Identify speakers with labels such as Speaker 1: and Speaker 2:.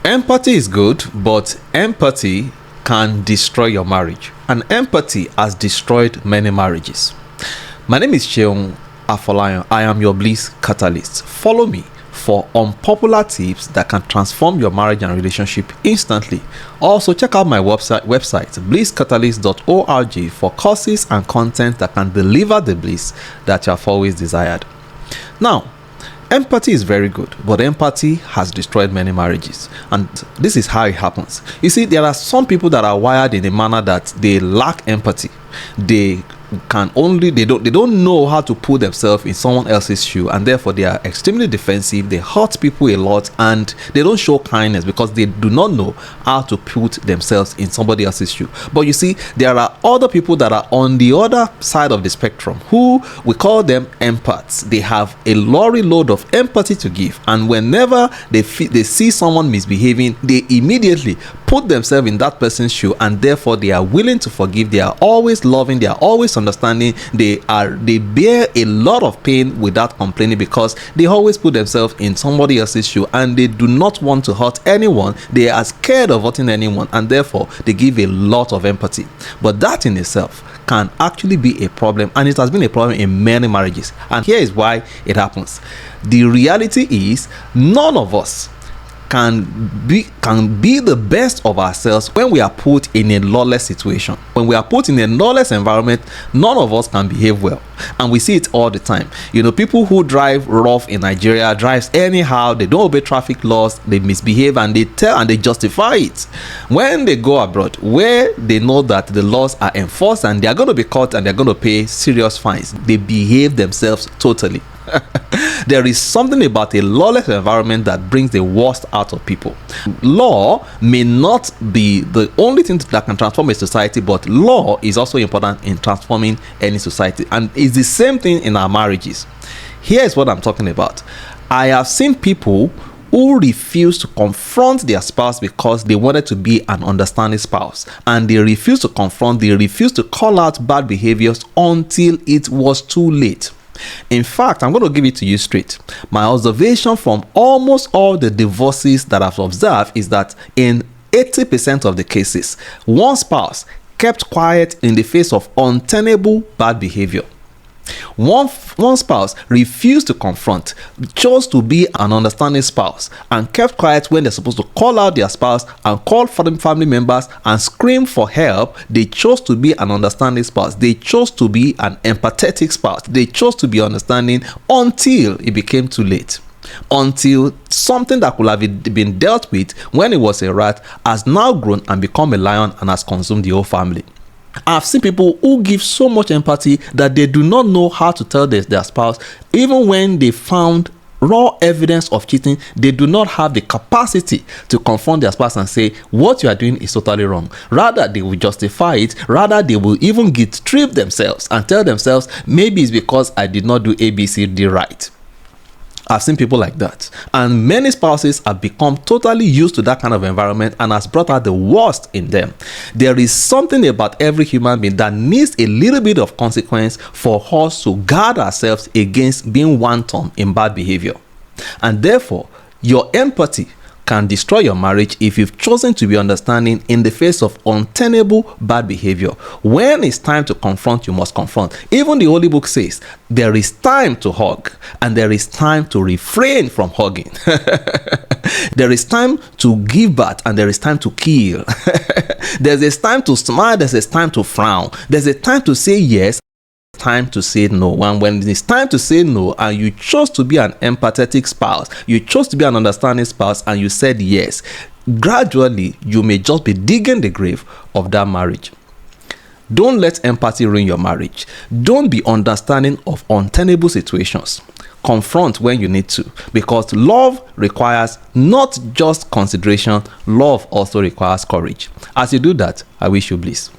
Speaker 1: Empathy is good, but empathy can destroy your marriage. And empathy has destroyed many marriages. My name is Sheung Afolayan. I am your bliss catalyst. Follow me for unpopular tips that can transform your marriage and relationship instantly. Also, check out my website blisscatalyst.org for courses and content that can deliver the bliss that you have always desired. Now, empathy is very good, but empathy has destroyed many marriages. And this is how it happens. You see, there are some people that are wired in a manner that they lack empathy. They don't know how to put themselves in someone else's shoe, and therefore they are extremely defensive. They hurt people a lot, and they don't show kindness because they do not know how to put themselves in somebody else's shoe. But you see, there are other people that are on the other side of the spectrum who we call them empaths. They have a lorry load of empathy to give, and whenever they see someone misbehaving, they immediately put themselves in that person's shoe, and therefore they are willing to forgive. They are always loving. They are always understanding. They bear a lot of pain without complaining because they always put themselves in somebody else's shoe, and they do not want to hurt anyone. They are scared of hurting anyone, and therefore they give a lot of empathy. But that in itself can actually be a problem, and it has been a problem in many marriages. And here is why it happens. The reality is, none of us can be the best of ourselves when we are put in a lawless situation. When we are put in a lawless environment, none of us can behave well, and we see it all the time. People who drive rough in Nigeria, drives anyhow, they don't obey traffic laws, they misbehave, and they justify it. When they go abroad, where they know that the laws are enforced and they are going to be caught and they're going to pay serious fines, they behave themselves totally. There is something about a lawless environment that brings the worst out of people. Law may not be the only thing that can transform a society, but law is also important in transforming any society. And it's the same thing in our marriages. Here's what I'm talking about. I have seen people who refuse to confront their spouse because they wanted to be an understanding spouse, and they refuse to confront, they refuse to call out bad behaviors until it was too late. In fact, I'm going to give it to you straight. My observation from almost all the divorces that I've observed is that in 80% of the cases, one spouse kept quiet in the face of untenable bad behavior. One spouse refused to confront, chose to be an understanding spouse, and kept quiet when they're supposed to call out their spouse and call for them family members and scream for help. They chose to be an understanding spouse. They chose to be an empathetic spouse. They chose to be understanding until it became too late. Until something that could have been dealt with when it was a rat has now grown and become a lion and has consumed the whole family. I've seen people who give so much empathy that they do not know how to tell their spouse, even when they found raw evidence of cheating, they do not have the capacity to confront their spouse and say, what you are doing is totally wrong. Rather, they will justify it. Rather, they will even trip themselves and tell themselves, maybe it's because I did not do A, B, C, D right. I've seen people like that, and many spouses have become totally used to that kind of environment and has brought out the worst in them. There is something about every human being that needs a little bit of consequence for us to guard ourselves against being wanton in bad behavior. And therefore, your empathy can destroy your marriage if you've chosen to be understanding in the face of untenable bad behavior. When it's time to confront, you must confront. Even the Holy Book says there is time to hug and there is time to refrain from hugging. There is time to give birth and there is time to kill. There's a time to smile, there's a time to frown. There's a time to say yes, time to say no. And when it's time to say no and you chose to be an empathetic spouse, you chose to be an understanding spouse, and you said yes, gradually you may just be digging the grave of that marriage. Don't let empathy ruin your marriage. Don't be understanding of untenable situations. Confront when you need to, because love requires not just consideration, love also requires courage. As you do that, I wish you bliss.